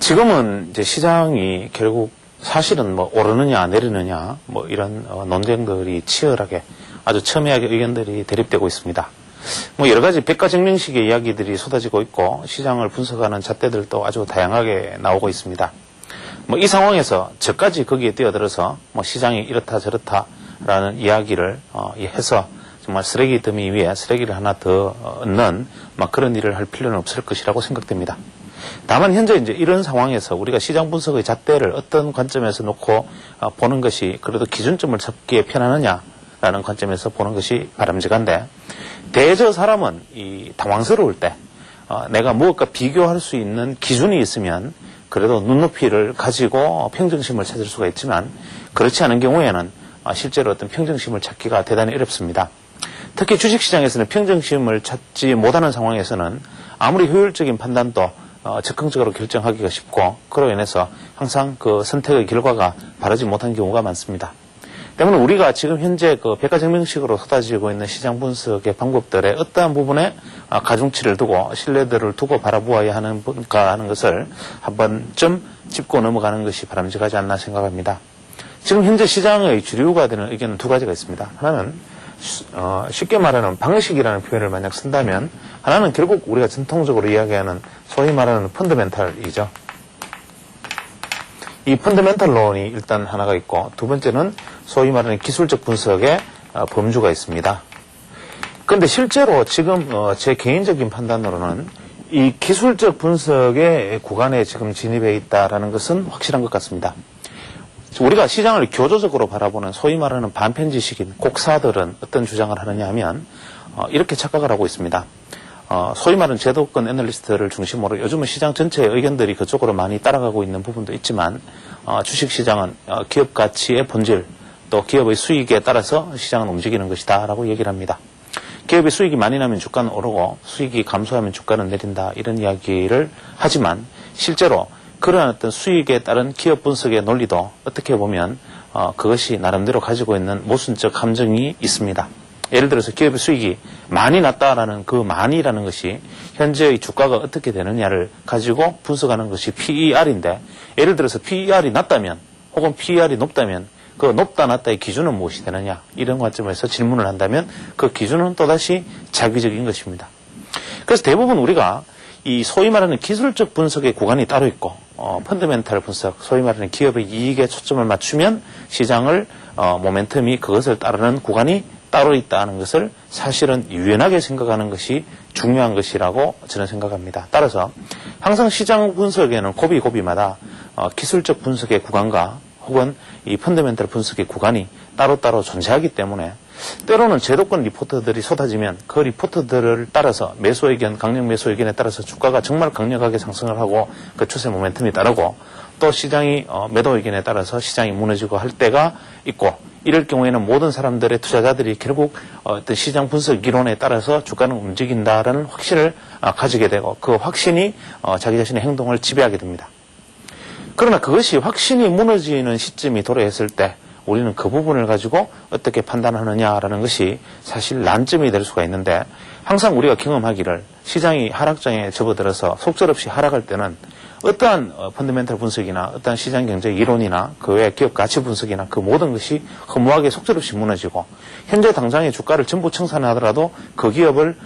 지금은 이제 시장이 결국 사실은 뭐 오르느냐 내리느냐 뭐 이런 논쟁들이 치열하게 아주 첨예하게 의견들이 대립되고 있습니다. 뭐 여러 가지 백과정명식의 이야기들이 쏟아지고 있고 시장을 분석하는 잣대들도 아주 다양하게 나오고 있습니다. 뭐 이 상황에서 저까지 거기에 뛰어들어서 뭐 시장이 이렇다 저렇다라는 이야기를 해서 정말 쓰레기 더미 위에 쓰레기를 하나 더 얹는 막 그런 일을 할 필요는 없을 것이라고 생각됩니다. 다만 현재 이제 이런 상황에서 우리가 시장 분석의 잣대를 어떤 관점에서 놓고 보는 것이 그래도 기준점을 잡기에 편하느냐라는 관점에서 보는 것이 바람직한데, 대저 사람은 이 당황스러울 때 내가 무엇과 비교할 수 있는 기준이 있으면 그래도 눈높이를 가지고 평정심을 찾을 수가 있지만, 그렇지 않은 경우에는 실제로 어떤 평정심을 찾기가 대단히 어렵습니다. 특히 주식시장에서는 평정심을 찾지 못하는 상황에서는 아무리 효율적인 판단도 즉흥적으로 결정하기가 쉽고, 그로 인해서 항상 그 선택의 결과가 바르지 못한 경우가 많습니다. 때문에 우리가 지금 현재 그 백과정명식으로 쏟아지고 있는 시장 분석의 방법들의 어떠한 부분에 가중치를 두고 신뢰들을 두고 바라보아야 하는가 하는 것을 한 번쯤 짚고 넘어가는 것이 바람직하지 않나 생각합니다. 지금 현재 시장의 주류가 되는 의견은 두 가지가 있습니다. 하나는 쉽게 말하는 방식이라는 표현을 만약 쓴다면, 하나는 결국 우리가 전통적으로 이야기하는 소위 말하는 펀더멘탈이죠. 이 펀더멘탈론이 일단 하나가 있고, 두 번째는 소위 말하는 기술적 분석의 범주가 있습니다. 그런데 실제로 지금 제 개인적인 판단으로는 이 기술적 분석의 구간에 지금 진입해 있다는 것은 확실한 것 같습니다. 우리가 시장을 교조적으로 바라보는 소위 말하는 반편지식인 곡사들은 어떤 주장을 하느냐 하면 이렇게 착각을 하고 있습니다. 소위 말하는 제도권 애널리스트를 중심으로 요즘은 시장 전체의 의견들이 그쪽으로 많이 따라가고 있는 부분도 있지만, 주식시장은 기업 가치의 본질, 또 기업의 수익에 따라서 시장은 움직이는 것이다 라고 얘기를 합니다. 기업의 수익이 많이 나면 주가는 오르고 수익이 감소하면 주가는 내린다, 이런 이야기를 하지만, 실제로 그러한 어떤 수익에 따른 기업 분석의 논리도 어떻게 보면 그것이 나름대로 가지고 있는 모순적 함정이 있습니다. 예를 들어서 기업의 수익이 많이 났다라는 그 많이라는 것이 현재의 주가가 어떻게 되느냐를 가지고 분석하는 것이 PER인데, 예를 들어서 PER이 낮다면 혹은 PER이 높다면 그 높다 낮다의 기준은 무엇이 되느냐, 이런 관점에서 질문을 한다면 그 기준은 또다시 자기적인 것입니다. 그래서 대부분 우리가 이 소위 말하는 기술적 분석의 구간이 따로 있고, 펀더멘탈 분석, 소위 말하는 기업의 이익에 초점을 맞추면 시장을 모멘텀이 그것을 따르는 구간이 따로 있다는 것을 사실은 유연하게 생각하는 것이 중요한 것이라고 저는 생각합니다. 따라서 항상 시장 분석에는 고비고비마다 기술적 분석의 구간과 혹은 이 펀더멘탈 분석의 구간이 따로따로 존재하기 때문에, 때로는 제도권 리포트들이 쏟아지면 그 리포트들을 따라서 매수 의견, 강력 매수 의견에 따라서 주가가 정말 강력하게 상승을 하고 그 추세 모멘텀이 따르고, 또 시장이 매도 의견에 따라서 시장이 무너지고 할 때가 있고, 이럴 경우에는 모든 사람들의 투자자들이 결국 어떤 시장 분석 이론에 따라서 주가는 움직인다라는 확신을 가지게 되고, 그 확신이 자기 자신의 행동을 지배하게 됩니다. 그러나 그것이 확신이 무너지는 시점이 도래했을 때 우리는 그 부분을 가지고 어떻게 판단하느냐라는 것이 사실 난점이 될 수가 있는데, 항상 우리가 경험하기를 시장이 하락장에 접어들어서 속절없이 하락할 때는 어떠한 펀더멘탈 분석이나 어떠한 시장 경제 이론이나 그 외 기업 가치 분석이나 그 모든 것이 허무하게 속절없이 무너지고, 현재 당장의 주가를 전부 청산하더라도 그 기업을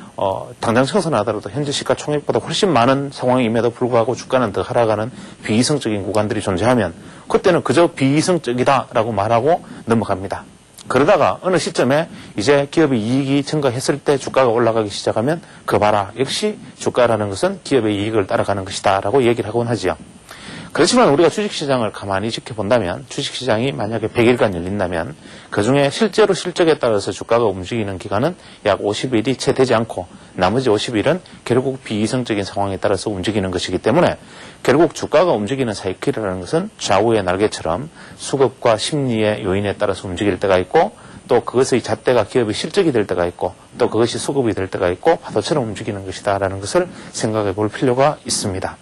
당장 청산하더라도 현재 시가총액보다 훨씬 많은 상황임에도 불구하고 주가는 더 하락하는 비이성적인 구간들이 존재하면, 그때는 그저 비이성적이다라고 말하고 넘어갑니다. 그러다가 어느 시점에 이제 기업의 이익이 증가했을 때 주가가 올라가기 시작하면 그 봐라, 역시 주가라는 것은 기업의 이익을 따라가는 것이다 라고 얘기를 하곤 하지요. 그렇지만 우리가 주식시장을 가만히 지켜본다면, 주식시장이 만약에 100일간 열린다면 그 중에 실제로 실적에 따라서 주가가 움직이는 기간은 약 50일이 채 되지 않고, 나머지 50일은 결국 비이성적인 상황에 따라서 움직이는 것이기 때문에, 결국 주가가 움직이는 사이클이라는 것은 좌우의 날개처럼 수급과 심리의 요인에 따라서 움직일 때가 있고, 또 그것의 잣대가 기업의 실적이 될 때가 있고, 또 그것이 수급이 될 때가 있고, 파도처럼 움직이는 것이다 라는 것을 생각해 볼 필요가 있습니다.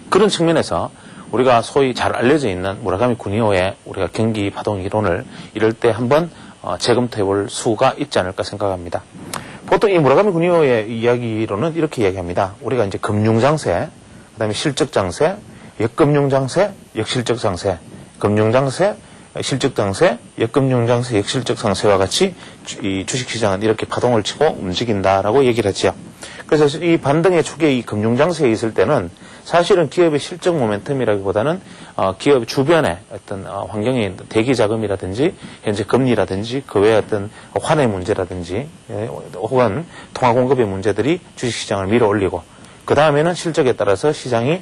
그런 측면에서 우리가 소위 잘 알려져 있는 무라카미 구니오의 우리가 경기 파동 이론을 이럴 때 한번 재검토해 볼 수가 있지 않을까 생각합니다. 보통 이 무라카미 구니오의 이야기로는 이렇게 이야기합니다. 우리가 이제 금융장세, 그 다음에 실적장세, 역금융장세, 역실적장세, 금융장세, 실적장세, 역금융장세, 역실적장세와 같이 이 주식시장은 이렇게 파동을 치고 움직인다라고 얘기를 했죠. 그래서 이 반등의 축에 이 금융장세에 있을 때는 사실은 기업의 실적 모멘텀이라기보다는 기업 주변의 어떤 환경의 대기 자금이라든지 현재 금리라든지 그 외의 어떤 환의 문제라든지 혹은 통화 공급의 문제들이 주식시장을 밀어 올리고 그 다음에는 실적에 따라서 시장이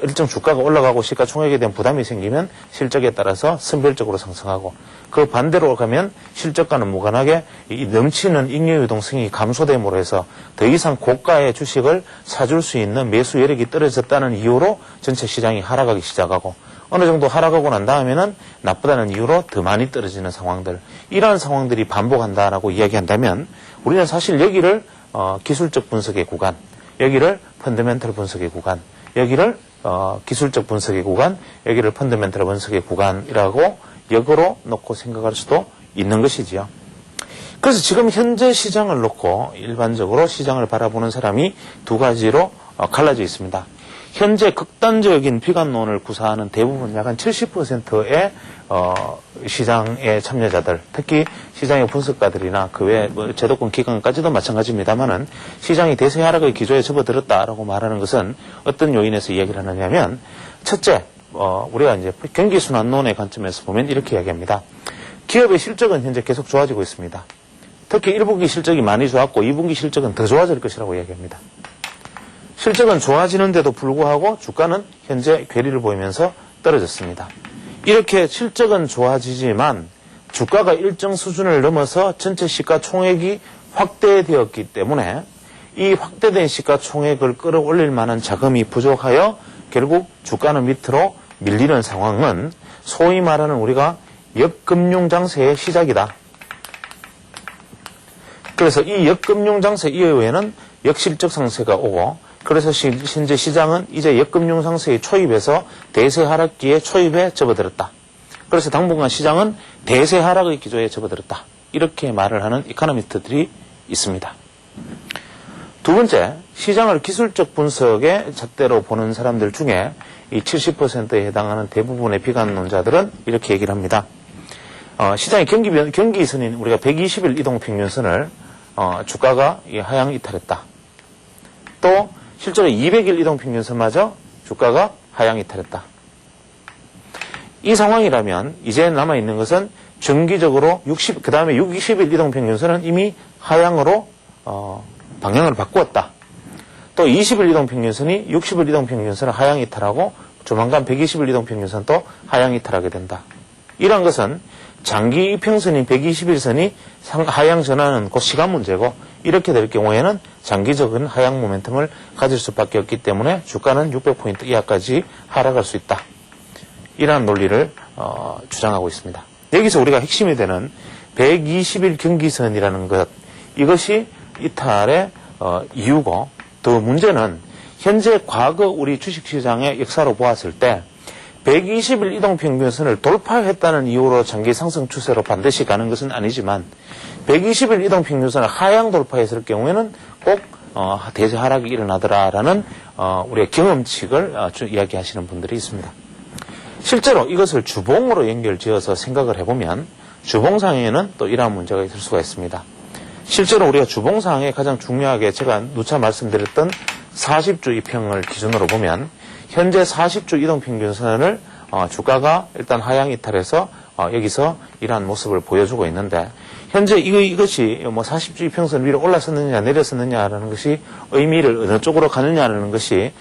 일정 주가가 올라가고 시가총액에 대한 부담이 생기면 실적에 따라서 선별적으로 상승하고 그 반대로 가면 실적과는 무관하게 이 넘치는 잉여 유동성이 감소됨으로 해서 더 이상 고가의 주식을 사줄 수 있는 매수 여력이 떨어졌다는 이유로 전체 시장이 하락하기 시작하고 어느 정도 하락하고 난 다음에는 나쁘다는 이유로 더 많이 떨어지는 상황들 이러한 상황들이 반복한다라고 이야기한다면 우리는 사실 여기를 기술적 분석의 구간 여기를 펀더멘털 분석의 구간, 여기를 기술적 분석의 구간, 여기를 펀더멘털 분석의 구간이라고 역으로 놓고 생각할 수도 있는 것이지요. 그래서 지금 현재 시장을 놓고 일반적으로 시장을 바라보는 사람이 두 가지로 갈라져 있습니다. 현재 극단적인 비관론을 구사하는 대부분 약 한 70%의 시장의 참여자들, 특히 시장의 분석가들이나 그 외 제도권 기관까지도 마찬가지입니다만은 시장이 대세 하락의 기조에 접어들었다라고 말하는 것은 어떤 요인에서 이야기를 하느냐면 첫째, 우리가 이제 경기순환론의 관점에서 보면 이렇게 이야기합니다. 기업의 실적은 현재 계속 좋아지고 있습니다. 특히 1분기 실적이 많이 좋았고 2분기 실적은 더 좋아질 것이라고 이야기합니다. 실적은 좋아지는데도 불구하고 주가는 현재 괴리를 보이면서 떨어졌습니다. 이렇게 실적은 좋아지지만 주가가 일정 수준을 넘어서 전체 시가총액이 확대되었기 때문에 이 확대된 시가총액을 끌어올릴 만한 자금이 부족하여 결국 주가는 밑으로 밀리는 상황은 소위 말하는 우리가 역금융장세의 시작이다. 그래서 이 역금융장세 이후에는 역실적 상세가 오고 그래서 현재 시장은 이제 역금융상세의 초입에서 대세 하락기의 초입에 접어들었다. 그래서 당분간 시장은 대세 하락의 기조에 접어들었다. 이렇게 말을 하는 이코노미스트들이 있습니다. 두 번째, 시장을 기술적 분석의 잣대로 보는 사람들 중에 이 70%에 해당하는 대부분의 비관론자들은 이렇게 얘기를 합니다. 시장의 경기선인 우리가 120일 이동평균선을 주가가 하향 이탈했다. 또 실제로 200일 이동평균선마저 주가가 하향 이탈했다. 이 상황이라면 이제 남아있는 것은 정기적으로 그 다음에 60일 이동평균선은 이미 하향으로 방향을 바꾸었다. 또 20일 이동평균선이 60일 이동평균선을 하향 이탈하고 조만간 120일 이동평균선도 하향 이탈하게 된다. 이러한 것은 장기 이평선인 120일선이 하향 전환은 곧 시간 문제고 이렇게 될 경우에는 장기적인 하향 모멘텀을 가질 수밖에 없기 때문에 주가는 600포인트 이하까지 하락할 수 있다. 이러한 논리를 주장하고 있습니다. 여기서 우리가 핵심이 되는 120일 경기선이라는 것 이것이 이탈의 이유고 더 문제는 현재 과거 우리 주식시장의 역사로 보았을 때 120일 이동평균선을 돌파했다는 이유로 장기 상승 추세로 반드시 가는 것은 아니지만 120일 이동평균선을 하향 돌파했을 경우에는 꼭 대세 하락이 일어나더라라는 우리의 경험칙을 이야기하시는 분들이 있습니다. 실제로 이것을 주봉으로 연결지어서 생각을 해보면 주봉상에는 또 이러한 문제가 있을 수가 있습니다. 실제로 우리가 주봉상에 가장 중요하게 제가 누차 말씀드렸던 40주 이평을 기준으로 보면 현재 40주 이동평균선을 주가가 일단 하향 이탈해서 여기서 이러한 모습을 보여주고 있는데 현재 이것이 뭐 40주 이평선 위로 올라섰느냐 내렸었느냐라는 것이 의미를 어느 쪽으로 가느냐라는 것이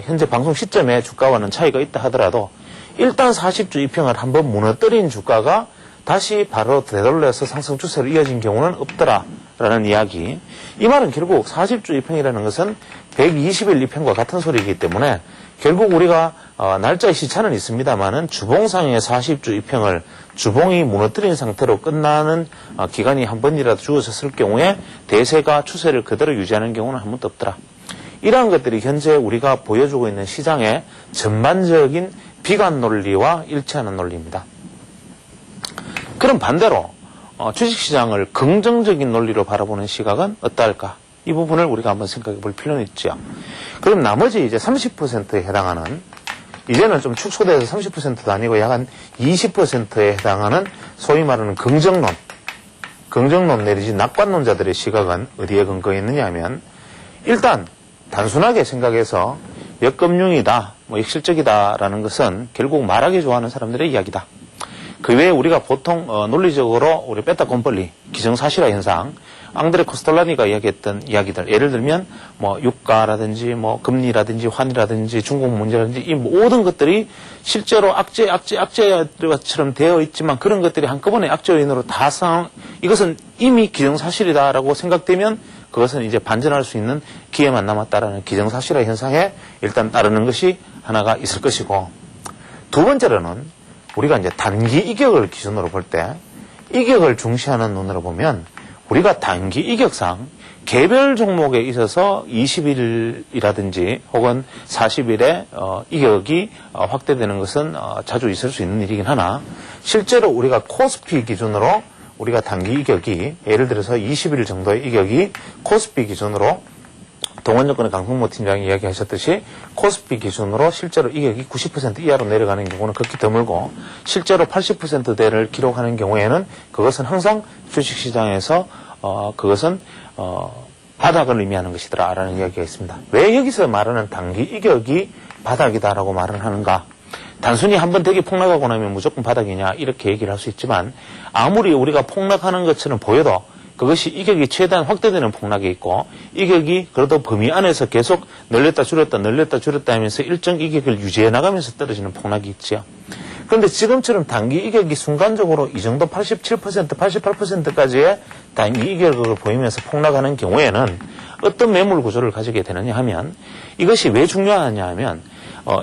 현재 방송 시점에 주가와는 차이가 있다 하더라도 일단 40주 이평을 한번 무너뜨린 주가가 다시 바로 되돌려서 상승 추세로 이어진 경우는 없더라라는 이야기. 이 말은 결국 40주 이평이라는 것은 120일 이평과 같은 소리이기 때문에 결국 우리가 날짜의 시차는 있습니다만은 주봉상의 40주 이평을 주봉이 무너뜨린 상태로 끝나는 기간이 한 번이라도 주어졌을 경우에 대세가 추세를 그대로 유지하는 경우는 한 번도 없더라. 이러한 것들이 현재 우리가 보여주고 있는 시장의 전반적인 비관 논리와 일치하는 논리입니다. 그럼 반대로 주식시장을 긍정적인 논리로 바라보는 시각은 어떨까? 이 부분을 우리가 한번 생각해 볼 필요는 있죠. 그럼 나머지 이제 30%에 해당하는 이제는 좀 축소돼서 30%도 아니고 약 한 20%에 해당하는 소위 말하는 긍정론 내리지 낙관론자들의 시각은 어디에 근거해 있느냐 하면 일단 단순하게 생각해서 역금융이다, 역실적이다라는 것은 결국 말하기 좋아하는 사람들의 이야기다. 그 외에 우리가 보통 논리적으로 우리 베타 곰벌리, 기정사실화 현상, 앙드레 코스톨라니가 이야기했던 이야기들, 예를 들면 유가라든지 금리라든지 환이라든지 중국 문제라든지 이 모든 것들이 실제로 악재처럼 되어 있지만 그런 것들이 한꺼번에 악재 요인으로 이것은 이미 기정사실이다라고 생각되면 그것은 이제 반전할 수 있는 기회만 남았다라는 기정사실화 현상에 일단 따르는 것이 하나가 있을 것이고, 두 번째로는 우리가 이제 단기 이격을 기준으로 볼 때 이격을 중시하는 눈으로 보면 우리가 단기 이격상 개별 종목에 있어서 20일이라든지 혹은 40일에 이격이 확대되는 것은 자주 있을 수 있는 일이긴 하나, 실제로 우리가 코스피 기준으로 우리가 단기 이격이 예를 들어서 20일 정도의 이격이 코스피 기준으로 동원여건의 강성모 팀장이 이야기하셨듯이 코스피 기준으로 실제로 이격이 90% 이하로 내려가는 경우는 극히 드물고, 실제로 80%대를 기록하는 경우에는 그것은 항상 주식시장에서 그것은 바닥을 의미하는 것이더라라는 이야기가 있습니다. 왜 여기서 말하는 단기 이격이 바닥이다라고 말을 하는가? 단순히 한번 되게 폭락하고 나면 무조건 바닥이냐 이렇게 얘기를 할 수 있지만, 아무리 우리가 폭락하는 것처럼 보여도 그것이 이격이 최대한 확대되는 폭락이 있고, 이격이 그래도 범위 안에서 계속 늘렸다 줄였다 하면서 일정 이격을 유지해 나가면서 떨어지는 폭락이 있지요. 그런데 지금처럼 단기 이격이 순간적으로 이 정도 87%, 88%까지의 단기 이격을 보이면서 폭락하는 경우에는 어떤 매물 구조를 가지게 되느냐 하면, 이것이 왜 중요하냐 하면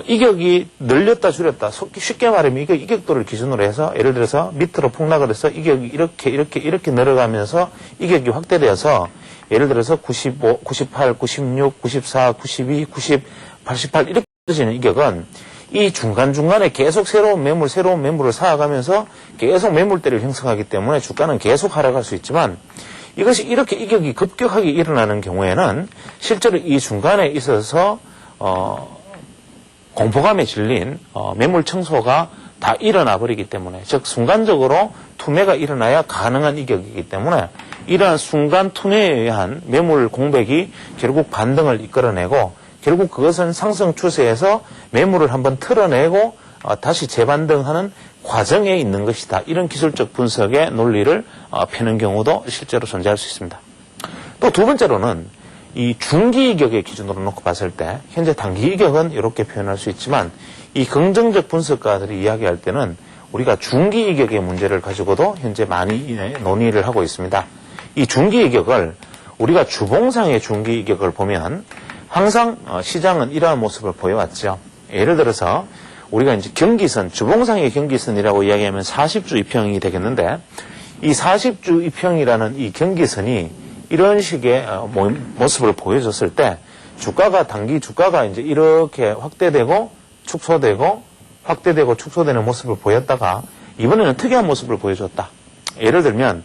이격이 늘렸다 줄였다, 쉽게 말하면 이격도를 기준으로 해서 예를 들어서 밑으로 폭락을 해서 이격이 이렇게 내려가면서 이격이 확대되어서 예를 들어서 95, 98, 96, 94, 92, 90, 88 이렇게 떨어지는 이격은 이 중간중간에 계속 새로운 매물을 쌓아가면서 계속 매물대를 형성하기 때문에 주가는 계속 하락할 수 있지만, 이것이 이렇게 이격이 급격하게 일어나는 경우에는 실제로 이 중간에 있어서 공포감에 질린 매물 청소가 다 일어나 버리기 때문에, 즉 순간적으로 투매가 일어나야 가능한 이격이기 때문에 이러한 순간 투매에 의한 매물 공백이 결국 반등을 이끌어내고, 결국 그것은 상승 추세에서 매물을 한번 틀어내고 다시 재반등하는 과정에 있는 것이다. 이런 기술적 분석의 논리를 펴는 경우도 실제로 존재할 수 있습니다. 또 두 번째로는 이 중기 이격의 기준으로 놓고 봤을 때 현재 단기 이격은 이렇게 표현할 수 있지만, 이 긍정적 분석가들이 이야기할 때는 우리가 중기 이격의 문제를 가지고도 현재 많이 논의를 하고 있습니다. 이 중기 이격을 우리가 주봉상의 중기 이격을 보면 항상 시장은 이러한 모습을 보여왔죠. 예를 들어서 우리가 이제 경기선, 주봉상의 경기선이라고 이야기하면 40주 이평이 되겠는데, 이 40주 이평이라는 이 경기선이 이런 식의 모습을 보여줬을 때 단기 주가가 이제 이렇게 확대되고 축소되고 확대되고 축소되는 모습을 보였다가 이번에는 특이한 모습을 보여줬다. 예를 들면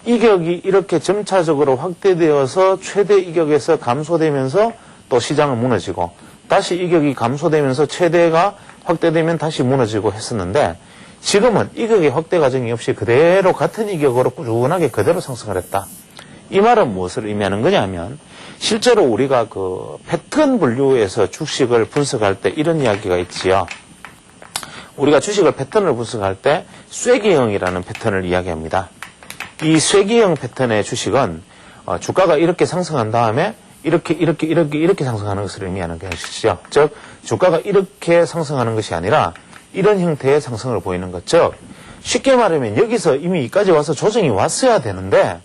이격이 이렇게 점차적으로 확대되어서 최대 이격에서 감소되면서 또 시장은 무너지고, 다시 이격이 감소되면서 최대가 확대되면 다시 무너지고 했었는데, 지금은 이격의 확대 과정이 없이 그대로 같은 이격으로 꾸준하게 그대로 상승을 했다. 이 말은 무엇을 의미하는 거냐 하면, 실제로 우리가 그 패턴 분류에서 주식을 분석할 때 이런 이야기가 있지요. 우리가 주식을 패턴을 분석할 때 쐐기형이라는 패턴을 이야기합니다. 이 쐐기형 패턴의 주식은 주가가 이렇게 상승한 다음에 이렇게 상승하는 것을 의미하는 것이죠. 즉 주가가 이렇게 상승하는 것이 아니라 이런 형태의 상승을 보이는 것. 즉 쉽게 말하면 여기서 이미 여기까지 와서 조정이 왔어야 되는데,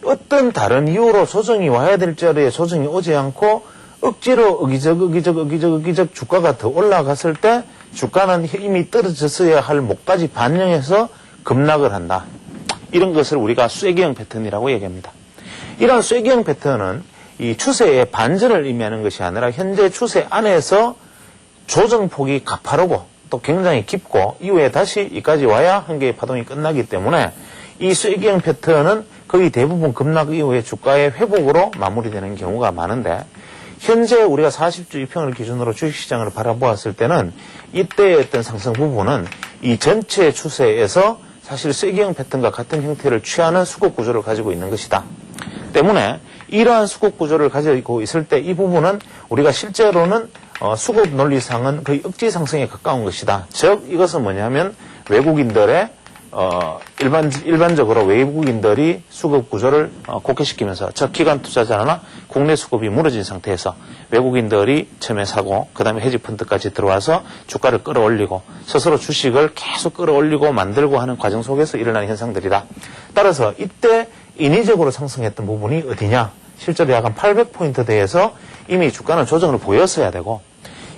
어떤 다른 이유로 조정이 와야 될 자리에 조정이 오지 않고 억지로 의기적 주가가 더 올라갔을 때 주가는 이미 떨어졌어야 할 목까지 반영해서 급락을 한다. 이런 것을 우리가 쐐기형 패턴이라고 얘기합니다. 이러한 쐐기형 패턴은 이 추세의 반전을 의미하는 것이 아니라 현재 추세 안에서 조정폭이 가파르고 또 굉장히 깊고 이후에 다시 여기까지 와야 한 개의 파동이 끝나기 때문에 이 쐐기형 패턴은 거의 대부분 급락 이후에 주가의 회복으로 마무리되는 경우가 많은데, 현재 우리가 40주 이평을 기준으로 주식시장을 바라보았을 때는 이때의 어떤 상승 부분은 이 전체 추세에서 사실 쐐기형 패턴과 같은 형태를 취하는 수급 구조를 가지고 있는 것이다. 때문에 이러한 수급 구조를 가지고 있을 때 이 부분은 우리가 실제로는 수급 논리상은 거의 억지 상승에 가까운 것이다. 즉 이것은 뭐냐면 외국인들의 일반적으로 외국인들이 수급 구조를 곡해시키면서 즉 기관 투자자나 국내 수급이 무너진 상태에서 외국인들이 처음에 사고 그 다음에 헤지펀드까지 들어와서 주가를 끌어올리고 스스로 주식을 계속 끌어올리고 만들고 하는 과정 속에서 일어나는 현상들이다. 따라서 이때 인위적으로 상승했던 부분이 어디냐? 실제로 약 한 800포인트대에서 이미 주가는 조정을 보였어야 되고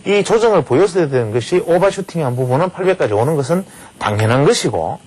이 조정을 보였어야 되는 것이 오버슈팅한 부분은 800까지 오는 것은 당연한 것이고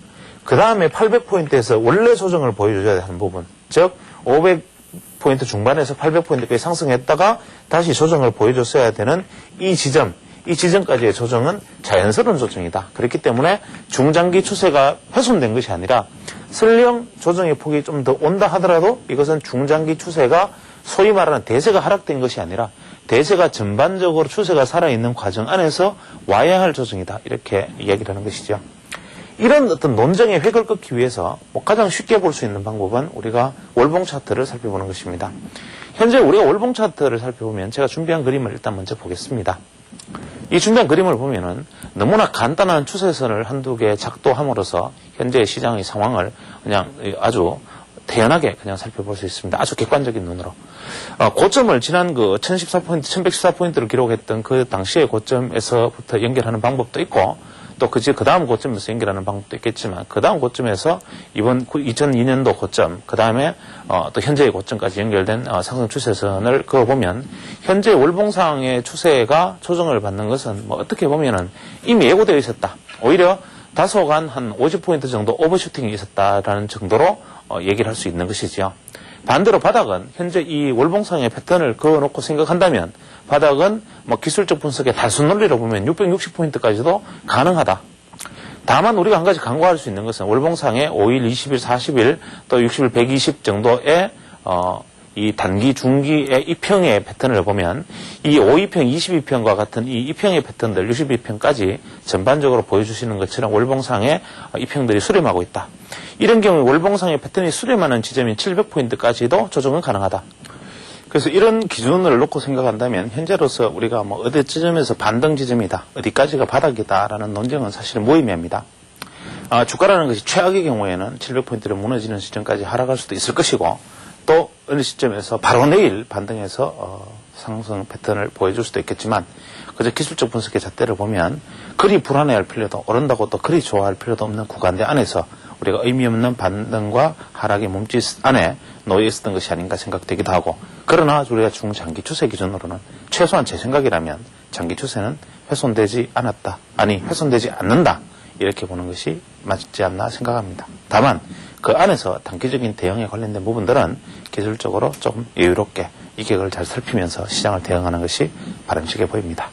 그 다음에 800포인트에서 원래 조정을 보여줘야 하는 부분, 즉 500포인트 중반에서 800포인트까지 상승했다가 다시 조정을 보여줬어야 되는 이 지점까지의 조정은 자연스러운 조정이다. 그렇기 때문에 중장기 추세가 훼손된 것이 아니라 설령 조정의 폭이 좀 더 온다 하더라도 이것은 중장기 추세가 소위 말하는 대세가 하락된 것이 아니라 대세가 전반적으로 추세가 살아있는 과정 안에서 와야 할 조정이다. 이렇게 이야기를 하는 것이죠. 이런 어떤 논쟁의 획을 끊기 위해서 가장 쉽게 볼 수 있는 방법은 우리가 월봉 차트를 살펴보는 것입니다. 현재 우리가 월봉 차트를 살펴보면 제가 준비한 그림을 일단 먼저 보겠습니다. 이 준비한 그림을 보면은 너무나 간단한 추세선을 한두 개 작도함으로써 현재 시장의 상황을 그냥 아주 태연하게 그냥 살펴볼 수 있습니다. 아주 객관적인 눈으로. 고점을 지난 그 1014포인트, 1114포인트를 기록했던 그 당시의 고점에서부터 연결하는 방법도 있고 또 그 다음 고점에서 연결하는 방법도 있겠지만 그 다음 고점에서 이번 2002년도 고점 그 다음에 또 현재의 고점까지 연결된 상승 추세선을 그어보면 현재 월봉상의 추세가 조정을 받는 것은 어떻게 보면은 이미 예고되어 있었다. 오히려 다소간 한 50포인트 정도 오버슈팅이 있었다라는 정도로 얘기를 할 수 있는 것이지요. 반대로 바닥은 현재 이 월봉상의 패턴을 그어놓고 생각한다면 바닥은 기술적 분석의 단순 논리로 보면 660포인트까지도 가능하다. 다만 우리가 한 가지 간과할 수 있는 것은 월봉상의 5일, 20일, 40일 또 60일, 120 정도의 이 단기, 중기의 이평의 패턴을 보면 이 5이평, 22평과 같은 이 이평의 패턴들 62평까지 전반적으로 보여주시는 것처럼 월봉상의 이평들이 수렴하고 있다. 이런 경우에 월봉상의 패턴이 수렴하는 지점인 700포인트까지도 조정은 가능하다. 그래서 이런 기준을 놓고 생각한다면 현재로서 우리가 어디 지점에서 반등 지점이다, 어디까지가 바닥이다라는 논쟁은 사실 무의미합니다. 주가라는 것이 최악의 경우에는 700포인트를 무너지는 시점까지 하락할 수도 있을 것이고 또 어느 시점에서 바로 내일 반등해서 상승 패턴을 보여줄 수도 있겠지만 그저 기술적 분석의 잣대를 보면 그리 불안해할 필요도 오른다고 또 그리 좋아할 필요도 없는 구간대 안에서 우리가 의미 없는 반등과 하락의 몸짓 안에 놓여 있었던 것이 아닌가 생각되기도 하고 그러나 우리가 중장기 추세 기준으로는 최소한 제 생각이라면 장기 추세는 훼손되지 않는다 이렇게 보는 것이 맞지 않나 생각합니다. 다만 그 안에서 단기적인 대응에 관련된 부분들은 기술적으로 좀 여유롭게 이격을 잘 살피면서 시장을 대응하는 것이 바람직해 보입니다.